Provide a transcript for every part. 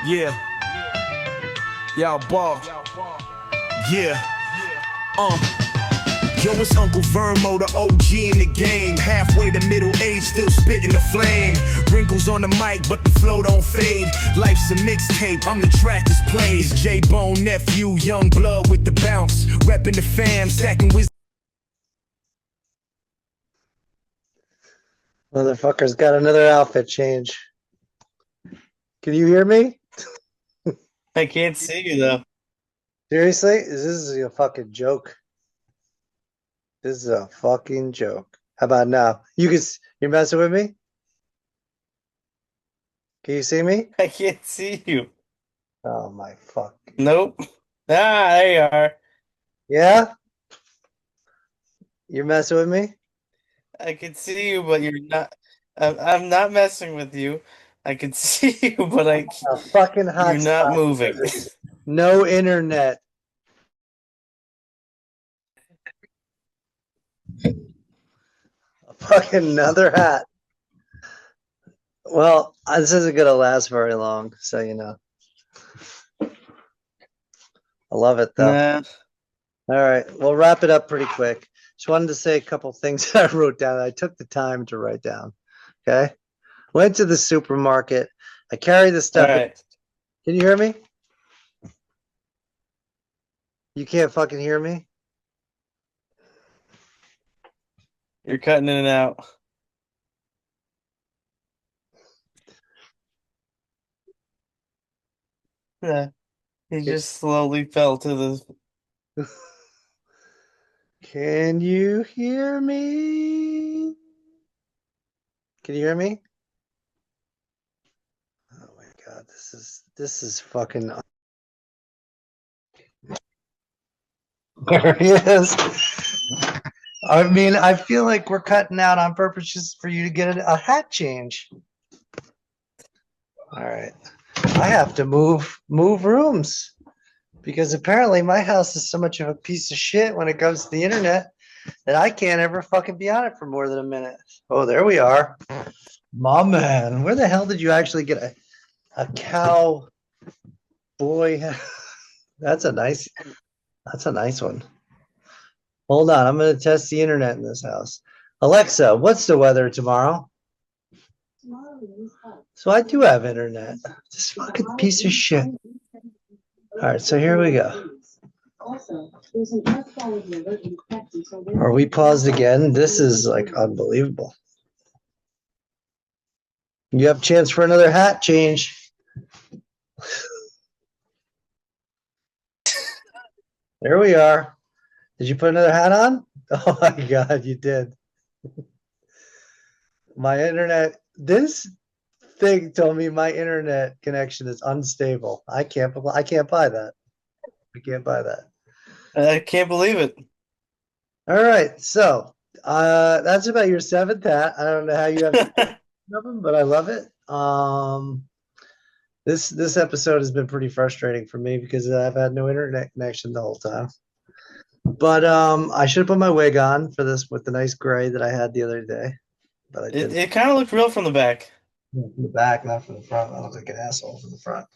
Yeah, y'all ball. Yeah, Yo, it's Uncle Vermo, the OG in the game. Halfway to middle age, still spitting the flame. Wrinkles on the mic, but the flow don't fade. Life's a mixtape, I'm the track that's plays. J-Bone, Nephew, young blood with the bounce. Reppin' the fam, stacking wisdom. Motherfucker's got another outfit change. Can you hear me? I can't see you though. Seriously? This is a fucking joke. This is a fucking joke. How about now? You're messing with me? Can you see me? I can't see you. Oh my fuck. Nope. Ah, there you are. Yeah? You're messing with me? I can see you, but you're not. I'm not messing with you. I can see you, but A fucking you're hot not spot. moving. No internet. Fucking another hat. Well, this isn't gonna last very long, so you know. I love it though. Nah. All right, we'll wrap it up pretty quick. Just wanted to say a couple things that I wrote down. I took the time to write down. Okay. Went to the supermarket. I carry the All stuff. right. Can you hear me? You can't fucking hear me? You're cutting in and out. Yeah. He just slowly fell to the. Can you hear me? Can you hear me? Oh my god, this is fucking. There he is. I mean, I feel like we're cutting out on purpose just for you to get a hat change. All right. I have to move rooms because apparently my house is so much of a piece of shit when it comes to the internet that I can't ever fucking be on it for more than a minute. Oh, there we are. My man, where the hell did you actually get a cow boy? That's a nice one. Hold on, I'm gonna test the internet in this house. Alexa, what's the weather tomorrow? So I do have internet. This fucking piece of shit. All right, so here we go. Are we paused again? This is like unbelievable. You have a chance for another hat change. There we are. Did you put another hat on? Oh my God, you did. My internet, this thing told me my internet connection is unstable. I can't buy that. I can't buy that. I can't believe it. All right, so that's about your seventh hat. I don't know how you have them, but I love it. This episode has been pretty frustrating for me because I've had no internet connection the whole time. But I should have put my wig on for this with the nice gray that I had the other day. But I didn't. It kind of looked real from the back. From the back, not from the front. I look like an asshole from the front.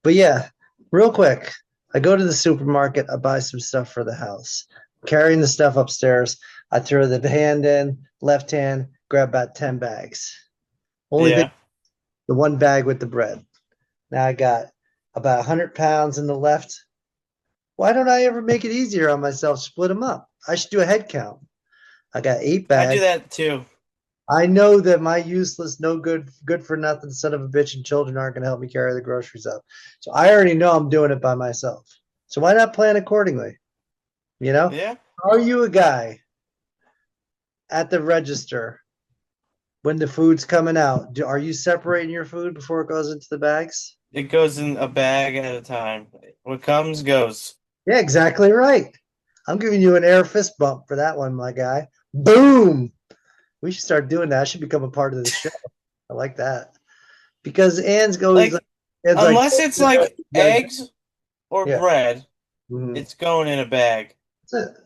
But yeah, real quick, I go to the supermarket. I buy some stuff for the house. Carrying the stuff upstairs, I throw the hand in, left hand, grab about 10 bags. Only Yeah. the one bag with the bread. Now I got about 100 pounds in the left. Why don't I ever make it easier on myself? Split them up. I should do a head count. I got 8 bags. I do that too. I know that my useless, no good for nothing son of a bitch and children aren't going to help me carry the groceries up. So I already know I'm doing it by myself. So why not plan accordingly? You know? Yeah. Are you a guy at the register when the food's coming out? Are you separating your food before it goes into the bags? It goes in a bag at a time. What comes goes. Yeah, exactly right. I'm giving you an air fist bump for that one, my guy. Boom. We should start doing that. I should become a part of the show. I like that. Because Ann's going unless it's like eggs or Yeah. bread, Mhm. it's going in a bag. That's it.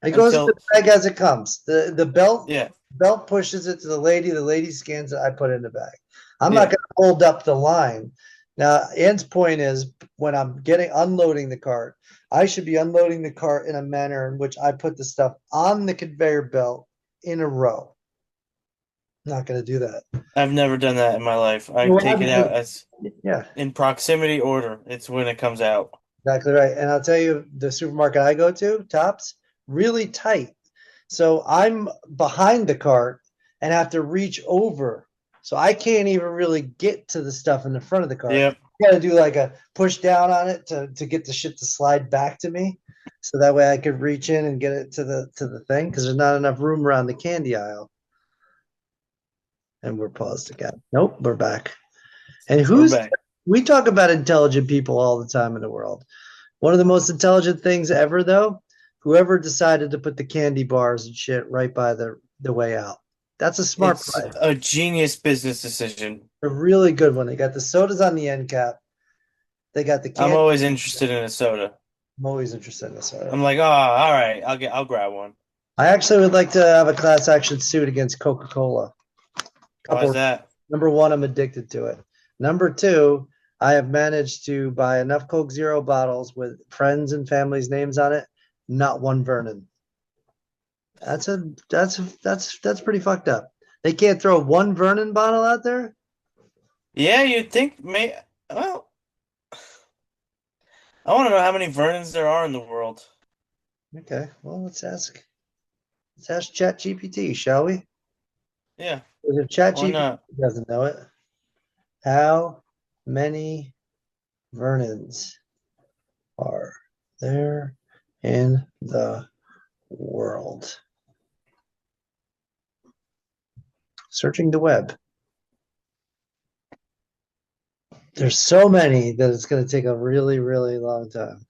It goes in the bag as it comes. The belt Yeah. belt pushes it to the lady scans it, I put it in the bag. I'm not gonna hold up the line Now, Ann's point is when I'm getting unloading the cart, I should be unloading the cart in a manner in which I put the stuff on the conveyor belt in a row. Not going to do that. I've never done that in my life. I What I take it out do, as yeah, in proximity order. It's when it comes out. exactly right. And I'll tell you, the supermarket I go to, Tops, really tight. So I'm behind the cart and have to reach over. So I can't even really get to the stuff in the front of the cart. Yep. I gotta do like a push down on it to get the shit to slide back to me. So that way I could reach in and get it to the thing because there's not enough room around the candy aisle. And we're paused again. Nope, we're back. And We're who's back. we talk about intelligent people all the time in the world. One of the most intelligent things ever, though, whoever decided to put the candy bars and shit right by the way out. That's a smart It's play. a genius business decision. A really good one. They got the sodas on the end cap. They got the I'm candy. always interested in a soda. I'm always interested in the soda. I'm like, oh, all right, I'll grab one. I actually would like to have a class action suit against Coca-Cola. Why is Couple that? Number one, I'm addicted to it. Number two, I have managed to buy enough Coke Zero bottles with friends and family's names on it. Not one Vernon. That's pretty fucked up. They can't throw one Vernon bottle out there. Yeah, you'd think may well, I want to know how many Vernons there are in the world. Okay, well let's ask Chat GPT, shall we? Yeah, If Chat why GPT not? doesn't know it, how many Vernons are there in the world? Searching the web. There's so many that it's going to take a really, really long time.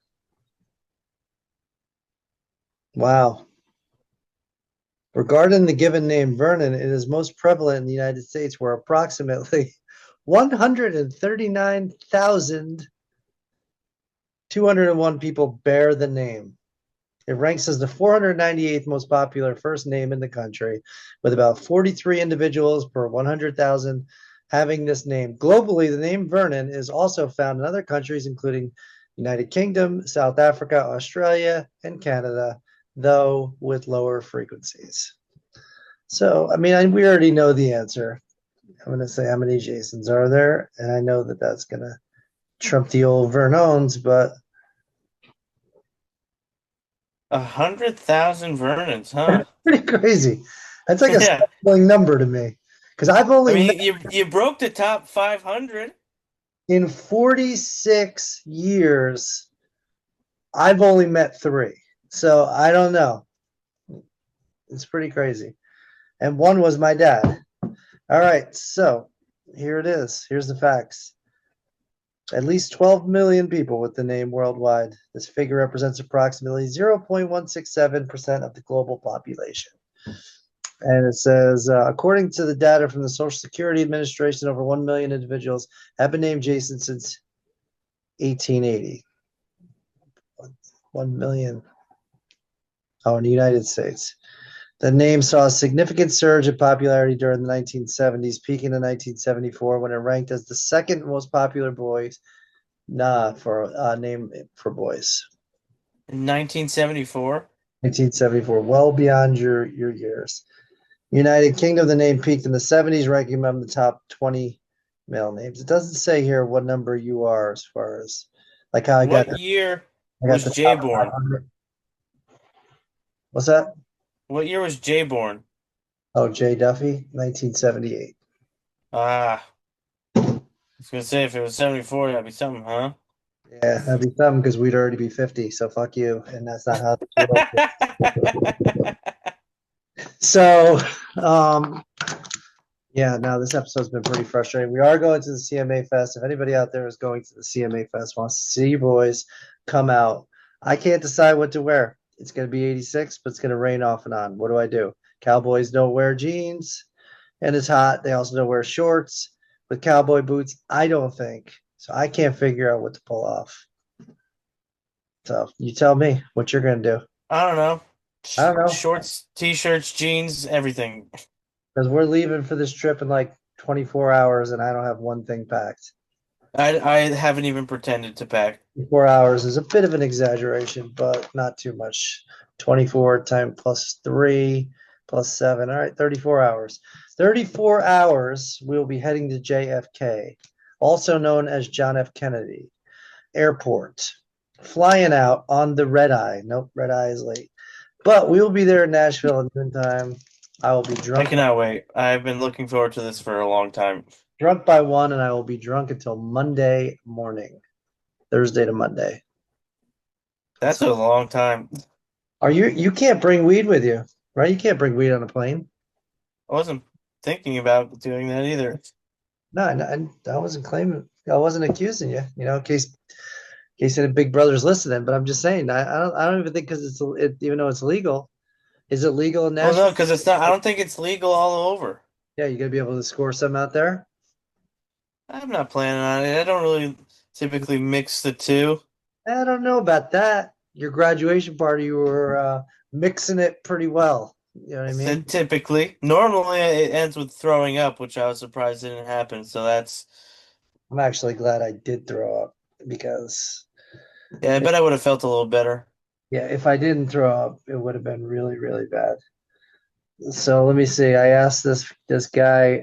Wow. Regarding the given name Vernon, it is most prevalent in the United States, where approximately 139,201 people bear the name. It ranks as the 498th most popular first name in the country, with about 43 individuals per 100,000 having this name. Globally, the name Vernon is also found in other countries, including United Kingdom, South Africa, Australia, and Canada, though with lower frequencies. So, I mean, we already know the answer. I'm going to say how many Jasons are there, and I know that that's going to trump the old Vernons, but 100,000 Vernons, huh? it's pretty crazy. That's like a Yeah. startling number to me because I've I only met mean, you broke the top 500. in 46 years, I've only met three. So I don't know. It's pretty crazy. And one was my dad. All right. So here it is. Here's the facts. At least 12 million people with the name worldwide. This figure represents approximately 0.167% of the global population. And it says, according to the data from the Social Security Administration, over 1 million individuals have been named Jason since 1880. 1 million. Oh, in the United States. The name saw a significant surge in popularity during the 1970s, peaking in 1974 when it ranked as the second most popular name for boys. In 1974. 1974, well beyond your years. United Kingdom, the name peaked in the 70s, ranking among the top 20 male names. It doesn't say here what number you are as far as like how What year I got was the Jay top born? 500. What's that? What year was Jay born? Oh, Jay Duffy, 1978. Ah, I was gonna say if it was 74, that'd be something, huh? Yeah, that'd be something because we'd already be 50. So fuck you. And that's not how this world works. So, um, yeah, no, this episode's been pretty frustrating. We are going to the CMA Fest. If anybody out there is going to the CMA Fest, wants to see you boys, come out. I can't decide what to wear. It's going to be 86, but it's going to rain off and on. What do I do? Cowboys don't wear jeans and it's hot. They also don't wear shorts with cowboy boots. I don't think. So I can't figure out what to pull off. So you tell me what you're going to do. I don't know. I don't know Shorts, t-shirts, jeans, everything. because we're leaving for this trip in like 24 hours and I don't have one thing packed. I haven't even pretended to pack. 4 hours is a bit of an exaggeration, but not too much. 24 time plus 3 plus 7. All right, 34 hours. 34 hours, we'll be heading to JFK, also known as John F. Kennedy Airport. Flying out on the red eye. Nope, red eye is late. But we will be there in Nashville at noontime. I will be I drunk cannot wait. I've been looking forward to this for a long time. drunk by 1, and I will be drunk until Monday morning, Thursday to Monday. That's a long time. Are you can't bring weed with you, right? You can't bring weed on a plane. I wasn't thinking about doing that either. No, I wasn't claiming, I wasn't accusing you, in case any big brother's listening. But I'm just saying, I don't even think because even though it's legal, is it legal in Well, no, Nashville? because it's not. I don't think it's legal all over. Yeah, you gonna be able to score some out there. I'm not planning on it. I don't really typically mix the two. I don't know about that. Your graduation party, you were mixing it pretty well. You know what I mean? Typically, normally it ends with throwing up, which I was surprised didn't happen. So that's I'm actually glad I did throw up because, yeah. I bet I would have felt a little better. yeah, if I didn't throw up, it would have been really, really bad. So let me see. I asked this guy,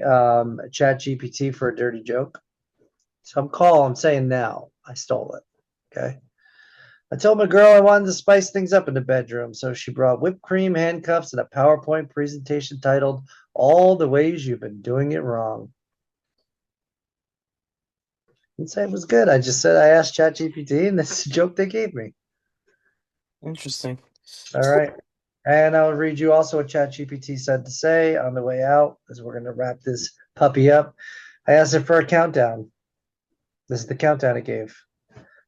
Chat GPT, for a dirty joke. So I'm saying now. I stole it. Okay. I told my girl I wanted to spice things up in the bedroom, so she brought whipped cream, handcuffs, and a PowerPoint presentation titled "All the Ways You've Been Doing It Wrong." I didn't say it was good. I just said I asked Chat GPT, and that's the joke they gave me. Interesting. All right. And I'll read you also what ChatGPT said to say on the way out, as we're going to wrap this puppy up. I asked it for a countdown. This is the countdown it gave.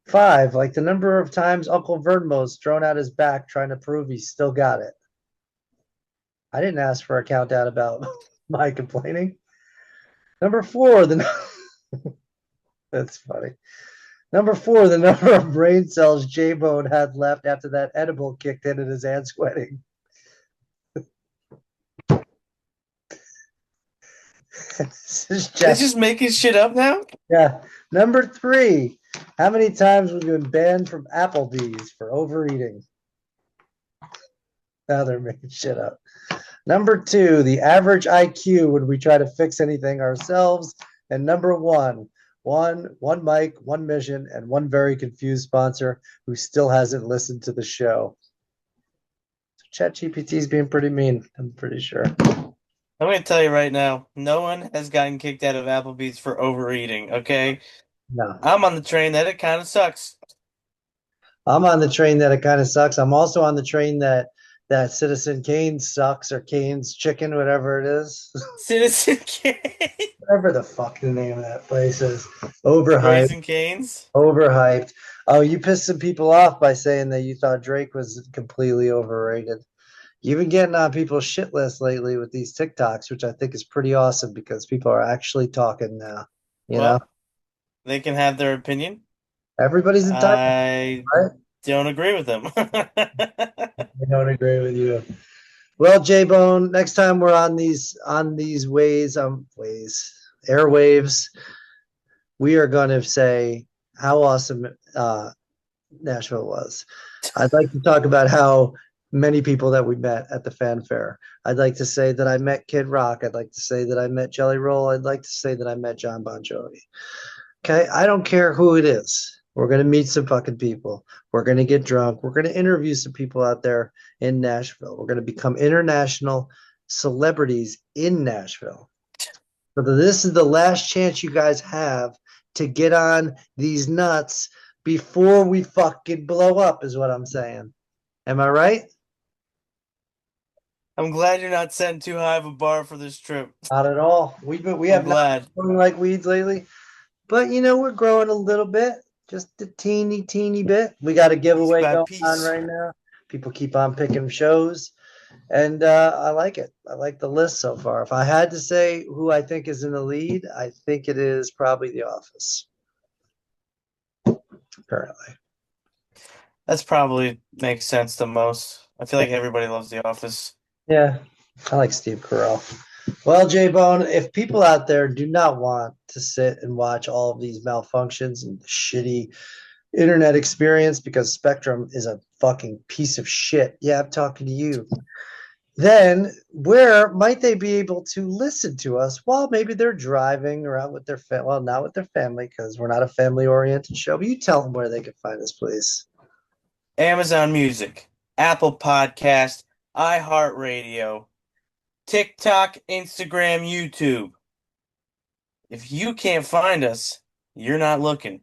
5, like the number of times Uncle Vernmo's thrown out his back trying to prove he still got it. I didn't ask for a countdown about my complaining. Number 4, that's funny. Number 4, the number of brain cells J-Bone had left after that edible kicked in at his aunt's wedding. This is It's Chat. just making shit up now. Yeah. Number 3, how many times we've been banned from Applebee's for overeating? Now they're making shit up. Number 2, the average IQ when we try to fix anything ourselves. And number 1, one mic, one mission, and one very confused sponsor who still hasn't listened to the show. ChatGPT is being pretty mean, I'm pretty sure. I'm gonna tell you right now, no one has gotten kicked out of Applebee's for overeating. Okay, No. I'm on the train that it kind of sucks. I'm on the train that it kind of sucks. I'm also on the train that Citizen Kane sucks, or Kane's Chicken, whatever it is. Citizen Kane, Whatever the fuck the name of that place is. Overhyped. Raising Canes. Overhyped. Oh, you pissed some people off by saying that you thought Drake was completely overrated. You've been getting on people's shit list lately with these TikToks, which I think is pretty awesome because people are actually talking now. You know, Well, they can have their opinion. everybody's entitled, I right? don't agree with them. I don't agree with you. Well, J Bone, next time we're on these airwaves, we are going to say how awesome Nashville was. I'd like to talk about how many people that we met at the fanfare. I'd like to say that I met Kid Rock. I'd like to say that I met Jelly Roll. I'd like to say that I met John Bon Jovi. Okay, I don't care who it is. We're gonna meet some fucking people. We're gonna get drunk. We're gonna interview some people out there in Nashville. We're gonna become international celebrities in Nashville. So this is the last chance you guys have to get on these nuts before we fucking blow up, is what I'm saying. Am I right? I'm glad you're not setting too high of a bar for this trip. Not at all. We I'm have not glad. been growing like weeds lately, but we're growing a little bit, just a teeny, teeny bit. We got a Piece giveaway by going on piece. right now. People keep on picking shows, and I like it. I like the list so far. If I had to say who I think is in the lead, I think it is probably The Office currently. That's probably makes sense the most. I feel like everybody loves The Office. Yeah, I like Steve Carell. Well, J Bone, if people out there do not want to sit and watch all of these malfunctions and shitty internet experience because Spectrum is a fucking piece of shit, yeah, I'm talking to you. Then where might they be able to listen to us while maybe they're driving or out with their well, not with their family because we're not a family oriented show. But you tell them where they can find us, please. Amazon Music, Apple Podcast, iHeartRadio, TikTok, Instagram, YouTube. If you can't find us, you're not looking.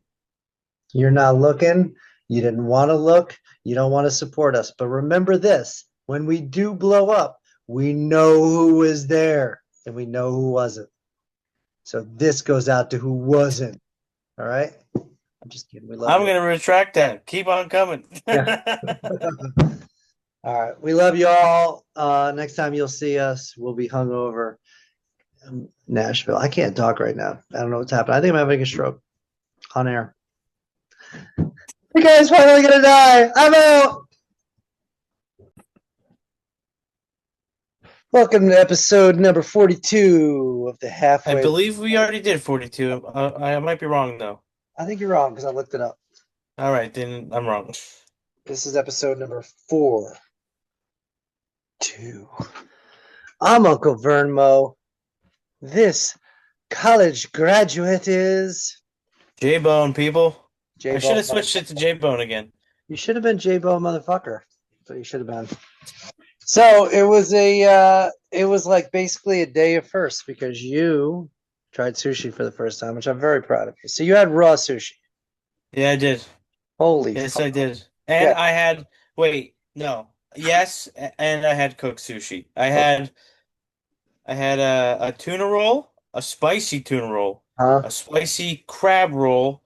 You're not looking. You didn't want to look. You don't want to support us. But remember this: when we do blow up, we know who was there and we know who wasn't. So this goes out to who wasn't. All right. I'm just kidding. We love I'm you. gonna retract that. Keep on coming. Yeah. All right. We love you all. Next time you'll see us, we'll be hungover in Nashville. I can't talk right now. I don't know what's happening. I think I'm having a stroke on air. You guys finally gonna die. I'm out. Welcome to episode number 42 of the I halfway. believe we already did 42. I might be wrong though. I think you're wrong because I looked it up. All right, then I'm wrong. This is episode number 42. I'm Uncle Vernmo. This college graduate is J-Bone, people. J I should have Bone. switched it to J-Bone again. You should have been J Bone motherfucker. That's what you should have been. So it was like basically a day of first because you tried sushi for the first time, which I'm very proud of you. So you had raw sushi. Yeah, I did. Holy Yes, fuck. I did. And Yeah. I had, wait, no. Yes, and I had cooked sushi. I had a tuna roll, a spicy tuna roll, Huh? a spicy crab roll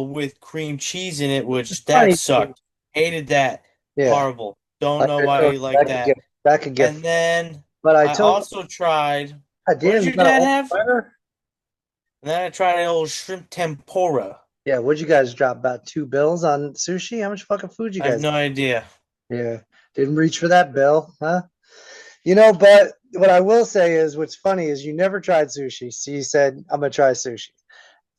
with cream cheese in it, which that Funny. sucked. Hated that. Yeah. Horrible. Don't Like know I why told you you, like that. that could get And then but I I told also tried, God what did damn, you your got an dad old have? timer? And then I tried an old shrimp tempura. Yeah, what'd you guys drop? About $2 on sushi? How much fucking food you I have guys? no idea. Yeah. Didn't reach for that bill, huh? But what I will say is what's funny is you never tried sushi. So you said, I'm gonna try sushi.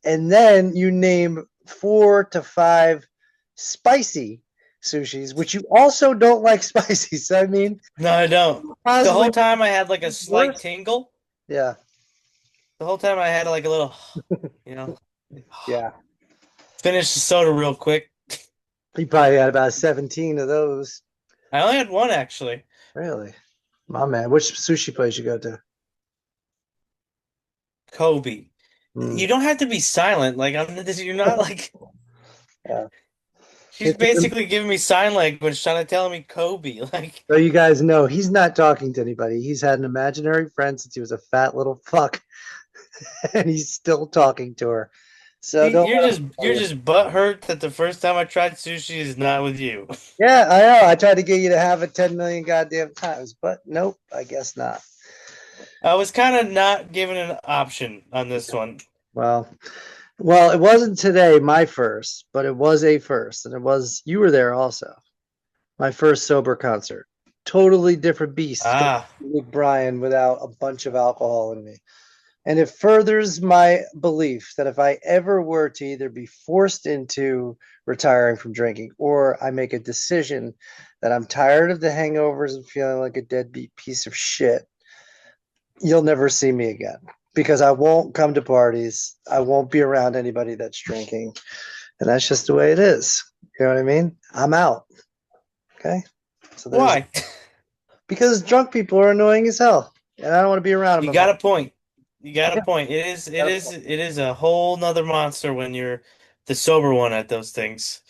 And then you name 4 to 5 spicy sushis, which you also don't like spicy. So I mean, No, I don't. The possibly whole time I had like a slight worse. tingle. Yeah, The whole time I had like a little, you know, yeah. finish the soda real quick. You probably had about 17 of those. I only had one actually. Really? My man. Which sushi place you go to? Kobe. Hmm. You don't have to be silent. Like I'm this, you're not like Yeah. she's basically giving me sign language trying to tell me Kobe. Like So you guys know he's not talking to anybody. He's had an imaginary friend since he was a fat little fuck, and he's still talking to her. So don't you're let just him tell you're you. just butthurt that the first time I tried sushi is not with you. Yeah, I know. I tried to get you to have it 10 million goddamn times, but nope, I guess not. I was kind of not given an option on this one. Well, well, it wasn't today my first, but it was a first, and it was you were there also. My first sober concert. Totally different beast. Ah, With Brian without a bunch of alcohol in me. And it furthers my belief that if I ever were to either be forced into retiring from drinking or I make a decision that I'm tired of the hangovers and feeling like a deadbeat piece of shit, you'll never see me again because I won't come to parties. I won't be around anybody that's drinking. And that's just the way it is. You know what I mean? I'm out. Okay. So there's why? because drunk people are annoying as hell. And I don't want to be around You them. got a point. You got a Yeah, point. It is it got a is point. it is a whole nother monster when you're the sober one at those things.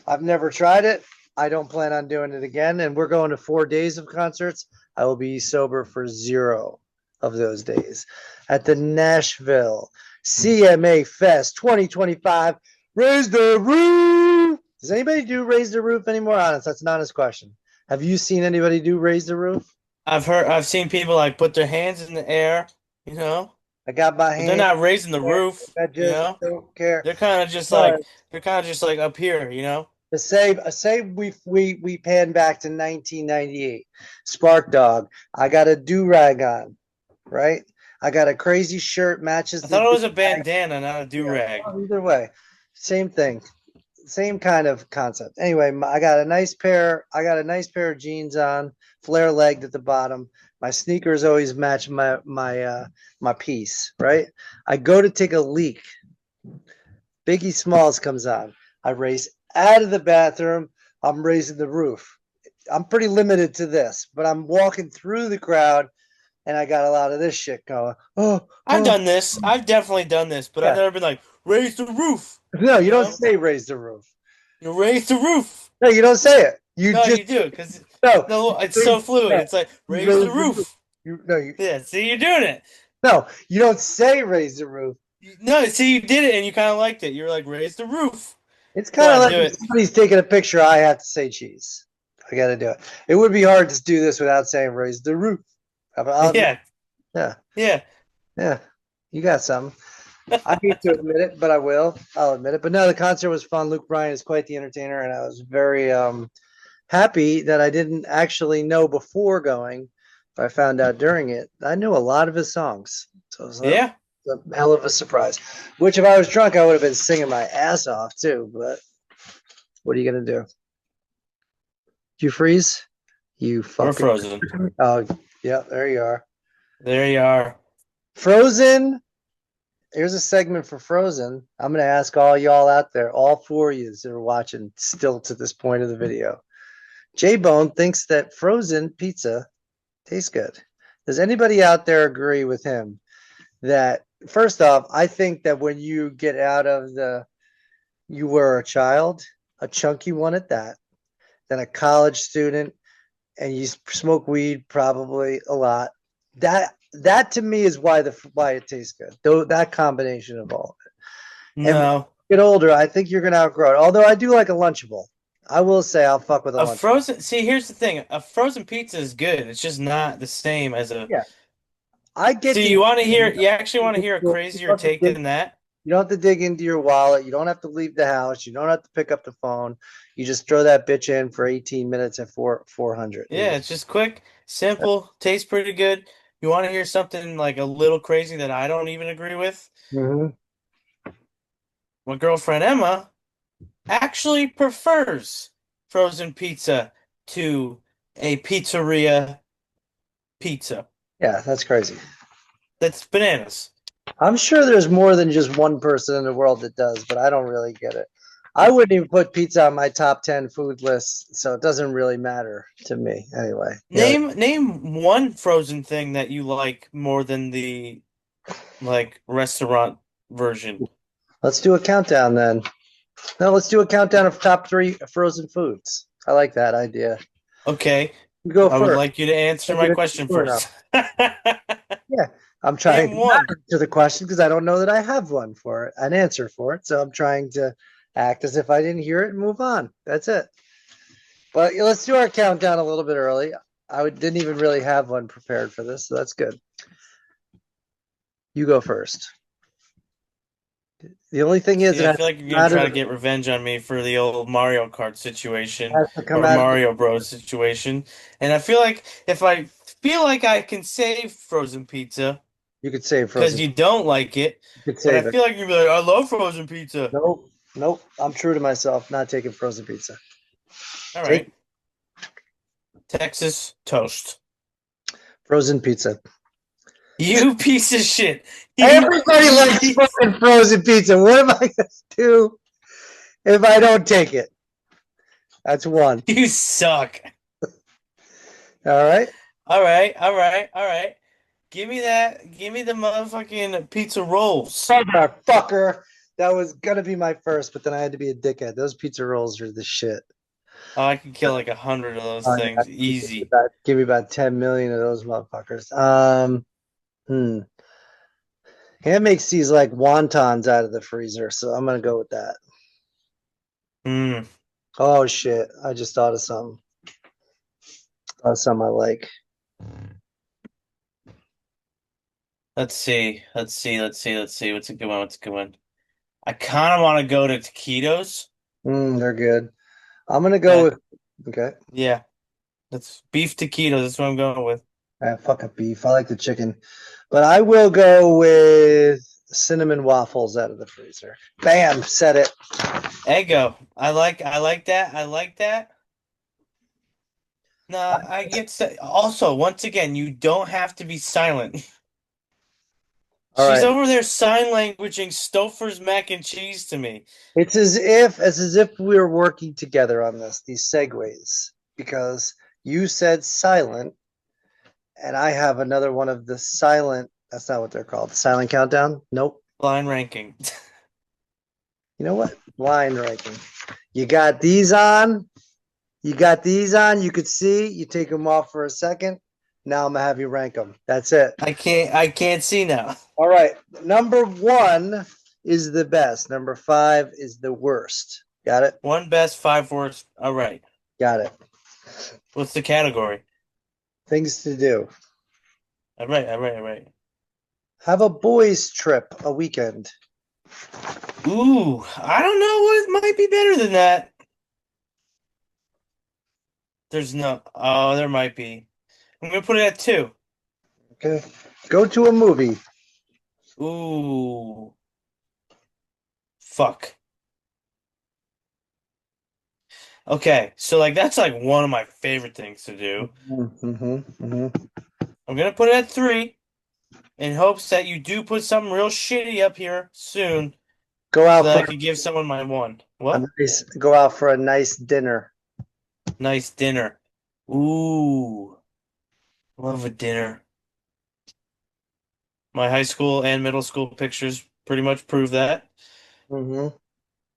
I've never tried it. I don't plan on doing it again. And we're going to 4 days of concerts. I will be sober for 0 of those days at the Nashville CMA Fest 2025. Raise the roof. Does anybody do raise the roof anymore? Honest, that's an honest question. Have you seen anybody do raise the roof? I've seen people like put their hands in the air, you know, I got my but they're hand. not raising the roof, I you just know. don't care. They're kind of just But like they're kind of just like up here, you know. Say we pan back to 1998. Spark Dog. I got a do rag on, right? I got a crazy shirt matches I the thought it do was a rag. bandana, not a Yeah. do-rag. Well, either way, same thing, same kind of concept. Anyway, I got a nice pair. I got a nice pair of jeans on, flare legged at the bottom. My sneakers always match my piece, right? I go to take a leak. Biggie Smalls comes on. I race out of the bathroom. I'm raising the roof. I'm pretty limited to this, but I'm walking through the crowd and I got a lot of this shit going. Oh, I've oh, done this. I've definitely done this, but I've yeah. never been like, raise the roof, No, you you don't know? say raise the roof. You raise the roof. No, you don't say it. You No, just you do, because no. no, it's You so fluid. raise, It's like, you raise the raise the roof. roof. Yeah, see, you're doing it. No, you don't say raise the roof. No, see, you did it, and you kind of liked it. You were like, raise the roof. It's Go kind of on, like do if it. somebody's taking a picture, I have to say cheese. I got to do it. It would be hard to do this without saying raise the roof. Yeah, Yeah, yeah. yeah. You got some. I hate to admit it, but I will. I'll admit it. But no, the concert was fun. Luke Bryan is quite the entertainer, and I was very happy that I didn't actually know before going. But I found out during it. I knew a lot of his songs, so it Yeah. was a hell of a surprise. Which, if I was drunk, I would have been singing my ass off too. But what are you gonna do? Did you freeze? You We're fucking. frozen. Oh, yeah. There you are. There you are. Frozen. Here's a segment for Frozen. I'm going to ask all y'all out there, all four of you that are watching still to this point of the video. J Bone thinks that frozen pizza tastes good. Does anybody out there agree with him that, first off, I think that when you get out of you were a child, a chunky one at that, then a college student, and you smoke weed probably a lot. That to me is why it tastes good. Though that combination of all. And when No. you get older, I think you're gonna outgrow it. Although I do like a Lunchable. I will say I'll fuck with a A lunch. frozen, see, here's the thing. A frozen pizza is good. It's just not the same as a. Yeah, I So get the you want to hear, you you actually want to hear a don't crazier have to take dig, than that? you don't have to dig into your wallet. You don't have to leave the house. You don't have to pick up the phone. You just throw that bitch in for 18 minutes at 400. Yeah, it's just quick, simple, tastes pretty good. You want to hear something like a little crazy that I don't even agree with? Mm-hmm. My girlfriend Emma actually prefers frozen pizza to a pizzeria pizza. Yeah, that's crazy. That's bananas. I'm sure there's more than just one person in the world that does, but I don't really get it. I wouldn't even put pizza on my top 10 food list, so it doesn't really matter to me anyway. Yeah. Name one frozen thing that you like more than the like restaurant version. Let's do a countdown then. No, let's do a countdown of top three frozen foods. I like that idea. Okay, You go I would first. like you to answer my question first. Yeah, I'm trying Name one. to answer the question because I don't know that I have one for it, an answer for it. So I'm trying to act as if I didn't hear it and move on. That's it. But yeah, let's do our countdown a little bit early. Didn't even really have one prepared for this, so that's good. You go first. The only thing is, See, it I has feel to like you're come gonna out of try to get revenge on me for the old Mario Kart situation has to come or out of Mario Bros situation. And I feel like if I feel like I can save frozen pizza you could save because frozen. you don't like it, You could but I save it. feel like you're gonna be like, I love frozen pizza. Nope, nope. I'm true to myself. Not taking frozen pizza. All Take right, Texas toast. frozen pizza. You piece of shit. You Everybody likes piece. fucking frozen pizza. What am I gonna do if I don't take it? That's one. You suck. All right. All right, all right, all right. Give me that. Give me the motherfucking pizza rolls. Motherfucker. That was gonna be my first, but then I had to be a dickhead. Those pizza rolls are the shit. Oh, I could kill like 100 of those Yeah, things easy. give me about 10 million of those motherfuckers. Hmm. Hand makes these like wontons out of the freezer, so I'm gonna go with that. Hmm. Oh shit! I just thought of something. Thought of something I like. Let's see. Let's see. Let's see. Let's see. What's a good one? What's a good one? I kind of want to go to taquitos. They're good. I'm gonna go Uh, with okay. yeah, that's beef taquitos. That's what I'm going with. Fucking beef. I like the chicken, but I will go with cinnamon waffles out of the freezer. Bam, said it. Eggo. I like that. I like that. Nah, I get also once again, you don't have to be silent. All She's right. over there sign languaging Stouffer's mac and cheese to me. It's as if we were working together on this, these segues, because you said silent, and I have another one of the silent. That's not what they're called. The silent countdown. Nope. Line ranking. You know what? Line ranking. You got these on. You got these on. You could see. You take them off for a second. Now I'm gonna have you rank them. That's it. I can't see now. All right. Number one is the best. Number five is the worst. Got it? One best, five worst. All right. Got it. What's the category? Things to do. All right, all right, all right. Have a boys' trip a weekend. Ooh, I don't know what might be better than that. There's no. Oh, there might be. I'm gonna put it at two. Okay. Go to a movie. Ooh, fuck. Okay, so like that's like one of my favorite things to do. Mm-hmm, hmm. I'm gonna put it at three in hopes that you do put something real shitty up here soon Go so out that for I could give someone my one. a What? nice dinner. Nice dinner. Ooh, love a dinner. My high school and middle school pictures pretty much prove that. Hmm.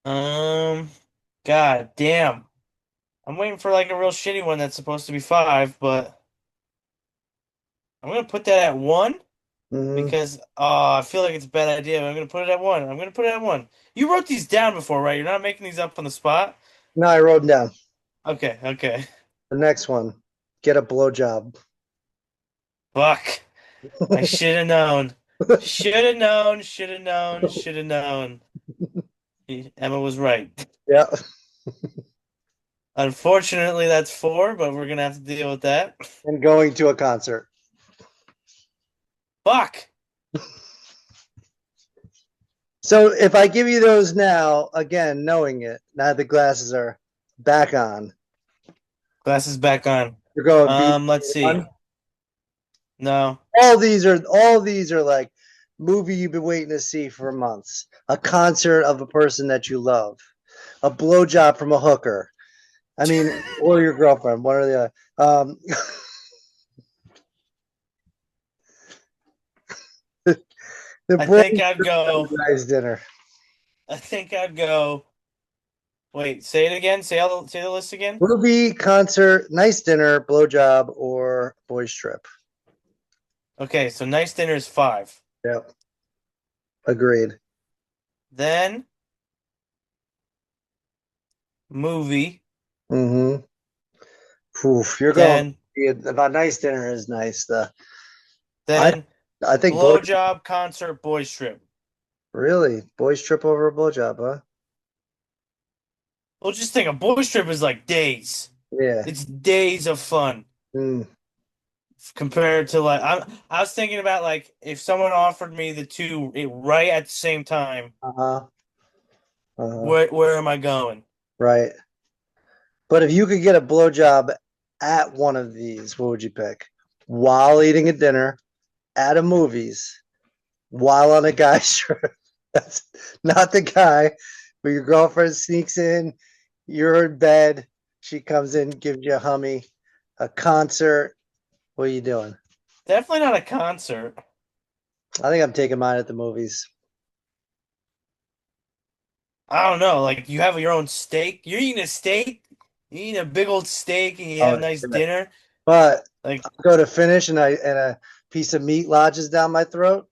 Um, God damn. I'm waiting for like a real shitty one that's supposed to be five, but I'm gonna put that at one Hmm. because I feel like it's a bad idea, but I'm gonna put it at one. I'm gonna put it at one. You wrote these down before, right? You're not making these up on the spot? No, I wrote them down. Okay, okay. The next one, get a blowjob. Fuck. I should have known. Should have known, should have known, should have known. Emma was right. Yeah, Unfortunately, that's four, but we're gonna have to deal with that. and going to a concert. Fuck. So if I give you those now, again, knowing it, now the glasses are back on. Glasses back on. You're going B Let's see. one. No. All these are like movie you've been waiting to see for months. A concert of a person that you love. A blowjob from a hooker. I mean, or your girlfriend, one or the other. The I boys think I'd go. nice dinner. I think I'd go. Wait, say it again. Say the list again. Movie, concert, nice dinner, blowjob, or boys trip. Okay, so nice dinner is five. Yep, agreed. Then movie. Mm-hmm. Oof, you're going. Then A nice dinner is nice. I then I think blow blowjob concert boys trip. really boys trip over a blowjob, huh? Well, just think a boys trip is like days. Yeah. It's days of fun Mm, compared to like I was thinking about like if someone offered me the two right at the same time, uh-huh. Uh-huh. where am I going? Right. But if you could get a blowjob at one of these, what would you pick? While eating a dinner, at a movies, while on a guy's trip. That's not the guy, but your girlfriend sneaks in, you're in bed, she comes in, gives you a hummy, a concert. What are you doing? Definitely not a concert. I think I'm taking mine at the movies. I don't know. Like you have your own steak. You're eating a steak. You eating a big old steak and you have Oh, a nice shit. dinner. But Like I go to finish and a piece of meat lodges down my throat.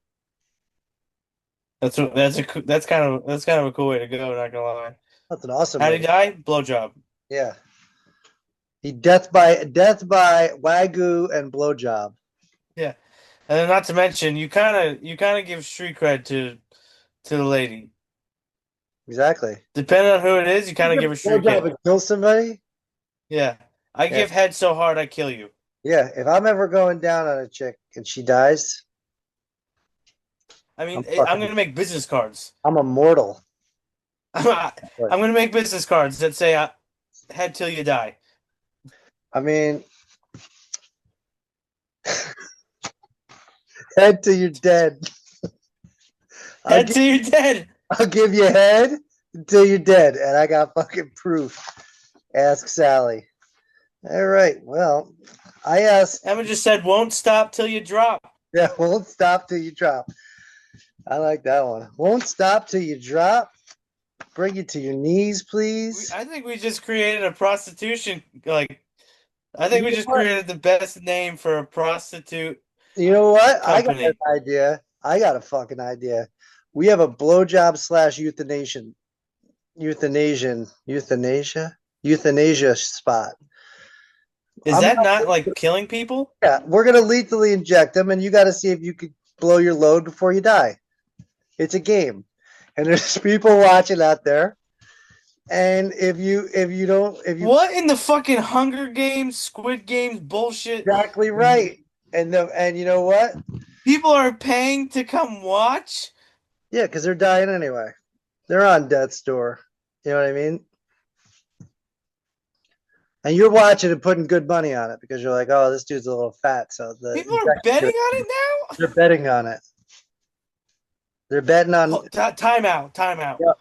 that's kind of a cool way to go. Not gonna lie. That's an awesome How'd way he to. die? Blowjob. Yeah. He death by wagyu and blowjob. Yeah, and then not to mention you kind of give street cred to the lady. Exactly. Depending on who it is, you kind of give her street Blowjob cred. and kill somebody. Yeah. I Yeah. give head so hard I kill you. Yeah. If I'm ever going down on a chick and she dies, I I'm mean, I'm fucking. gonna make business cards. I'm immortal. I'm gonna make business cards that say head till you die. I mean, head till you're dead. I'll Head give, till you're dead. I'll give you head until you're dead, and I got fucking proof. Ask Sally. All right. Well, I asked. Emma just said, "Won't stop till you drop." Yeah, won't stop till you drop. I like that one. Won't stop till you drop. Bring you to your knees, please. I think we just created a prostitution. I You think we know just what? created the best name for a prostitute You know what? I got an company. idea. I got a fucking idea. We have a blowjob slash euthanasia spot. Is I'm that not like killing people? Yeah, we're gonna lethally inject them, and you got to see if you could blow your load before you die. It's a game, and there's people watching out there. And if you don't if you What in the fucking Hunger Games, Squid Games bullshit? exactly right, and you know what? People are paying to come watch? Yeah, because they're dying anyway. They're on death's door. You know what I mean? And you're watching and putting good money on it because you're like, oh, this dude's a little fat, so People are betting on it now? they're betting on it. They're betting on. Time out, time out. Yeah.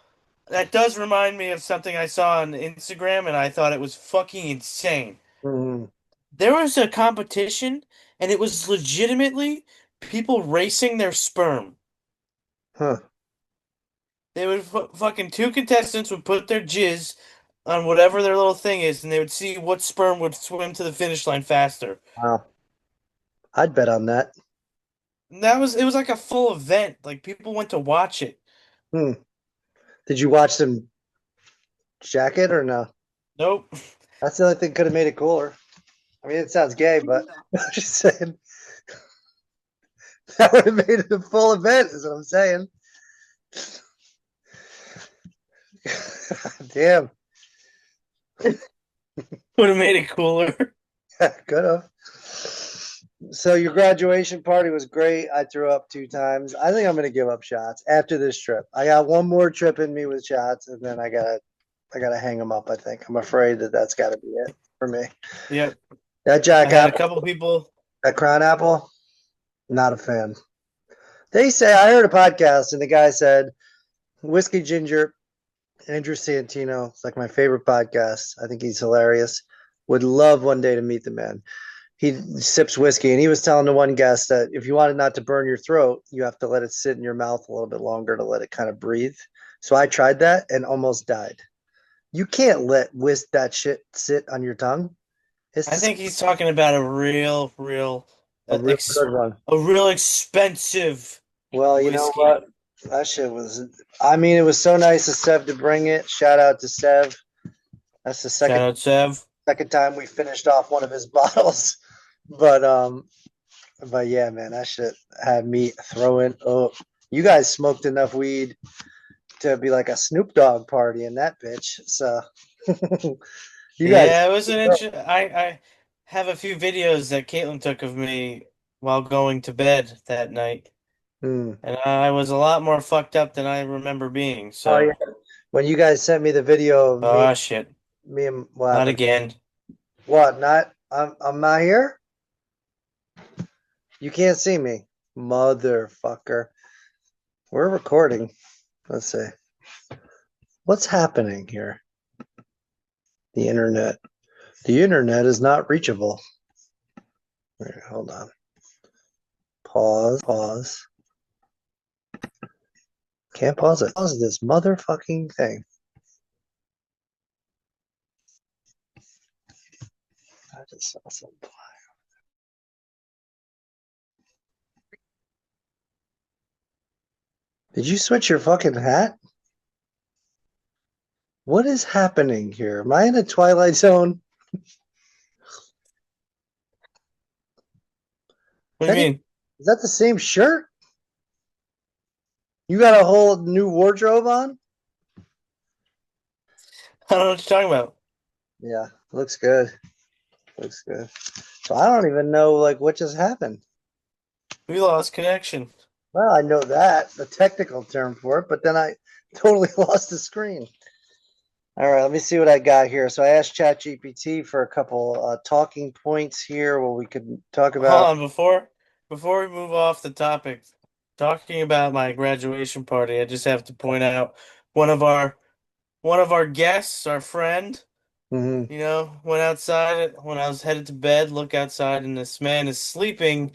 That does remind me of something I saw on Instagram and I thought it was fucking insane. Mhm. There was a competition and it was legitimately people racing their sperm. Huh. They would fucking two contestants would put their jizz on whatever their little thing is and they would see what sperm would swim to the finish line faster. Wow. I'd bet on that. And it was like a full event. Like people went to watch it. Hmm. Did you watch them jacket or no? Nope. That's the only thing could have made it cooler. I mean, it sounds gay, but I'm just saying that would have made it a full event, is what I'm saying. Damn, Would have made it cooler. could have. So your graduation party was great. I threw up 2 times. I think I'm gonna give up shots after this trip. I got one more trip in me with shots, and then I gotta hang them up. I think I'm afraid that that's got to be it for me. Yep. That I Jack had a Apple, couple people. that Crown Apple, not a fan. They say I heard a podcast, and the guy said whiskey ginger. Andrew Santino, it's like my favorite podcast. I think he's hilarious. Would love one day to meet the man. He sips whiskey, and he was telling the one guest that if you wanted not to burn your throat, you have to let it sit in your mouth a little bit longer to let it kind of breathe. So I tried that and almost died. You can't let that shit sit on your tongue. I It's think he's talking about a uh, real ex, good one. a real expensive Well, you know what? whiskey. That shit was. I mean, it was so nice of Sev to bring it. Shout out to Sev. That's the Shout out Sev. second time we finished off one of his bottles. But but yeah, man, that shit had me throwing up. You guys smoked enough weed to be like a Snoop Dogg party in that bitch. So you guys, Yeah, it was an interesting. I have a few videos that Caitlin took of me while going to bed that night, hmm. and I was a lot more fucked up than I remember being. Oh yeah, So, when you guys sent me the video of oh shit, me and what not happened? again. What? Not? I'm not here. You can't see me, motherfucker. We're recording. Let's see. What's happening here? The internet. The internet is not reachable. Wait, hold on. Pause. Can't pause it. Pause this motherfucking thing. I just saw something. Did you switch your fucking hat? What is happening here? Am I in a Twilight Zone? What do you Is mean? that the same shirt? You got a whole new wardrobe on? I don't know what you're talking about. Yeah, looks good. Looks good. So I don't even know like what just happened. We lost connection. Well, I know that, the technical term for it, but then I totally lost the screen. All right, let me see what I got here. So I asked ChatGPT for a couple talking points here where we could talk Hold about. on, before we move off the topic, talking about my graduation party, I just have to point out one of our one of our guests, our friend, Mhm, went outside when I was headed to bed, look outside, and this man is sleeping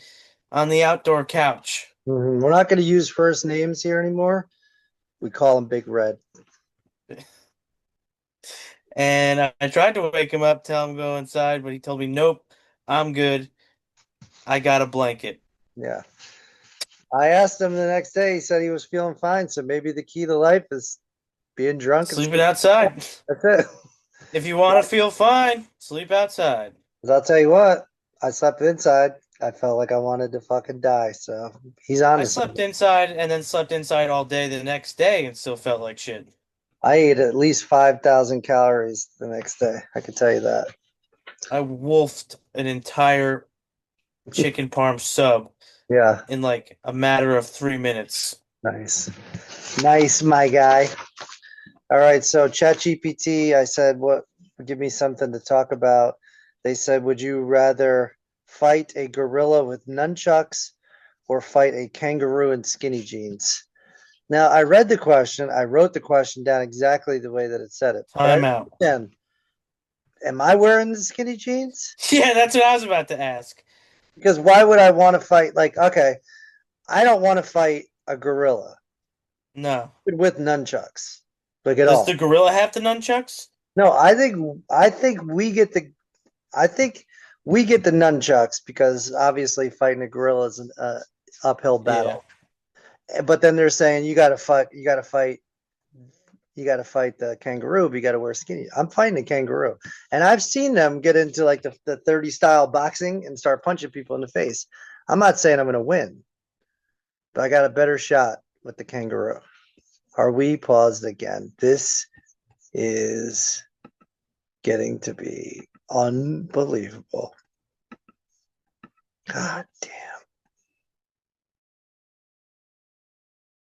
on the outdoor couch. mhm. We're not going to use first names here anymore. We call him Big Red. And I tried to wake him up, tell him to go inside, but he told me, nope, I'm good. I got a blanket. Yeah. I asked him the next day. He said he was feeling fine. So maybe the key to life is being drunk and Sleeping sleeping. outside. That's it. If you want to feel fine, sleep outside. 'Cause I'll tell you what, I slept inside. I felt like I wanted to fucking die. So he's on I to slept something. inside and then slept inside all day the next day and still felt like shit. I ate at least 5,000 calories the next day. I can tell you that. I wolfed an entire chicken parm sub Yeah. in like a matter of 3 minutes. Nice. Nice, my guy. All right. So ChatGPT, I said, what, give me something to talk about. They said, would you rather fight a gorilla with nunchucks or fight a kangaroo in skinny jeans? Now, I read the question. I wrote the question down exactly the way that it said it. But I Time out. again, am I wearing the skinny jeans? Yeah, that's what I was about to ask. Because why would I want to fight? Like, okay, I don't want to fight a gorilla No. with nunchucks, like at Does all. the gorilla have the nunchucks? No, I think we get the nunchucks because obviously fighting a gorilla is an uphill Yeah. battle. But then they're saying you got to fight the kangaroo, but you got to wear skinny. I'm fighting a kangaroo, and I've seen them get into like the 30 style boxing and start punching people in the face. I'm not saying I'm going to win, but I got a better shot with the kangaroo. Are we paused again? This is getting to be unbelievable. God damn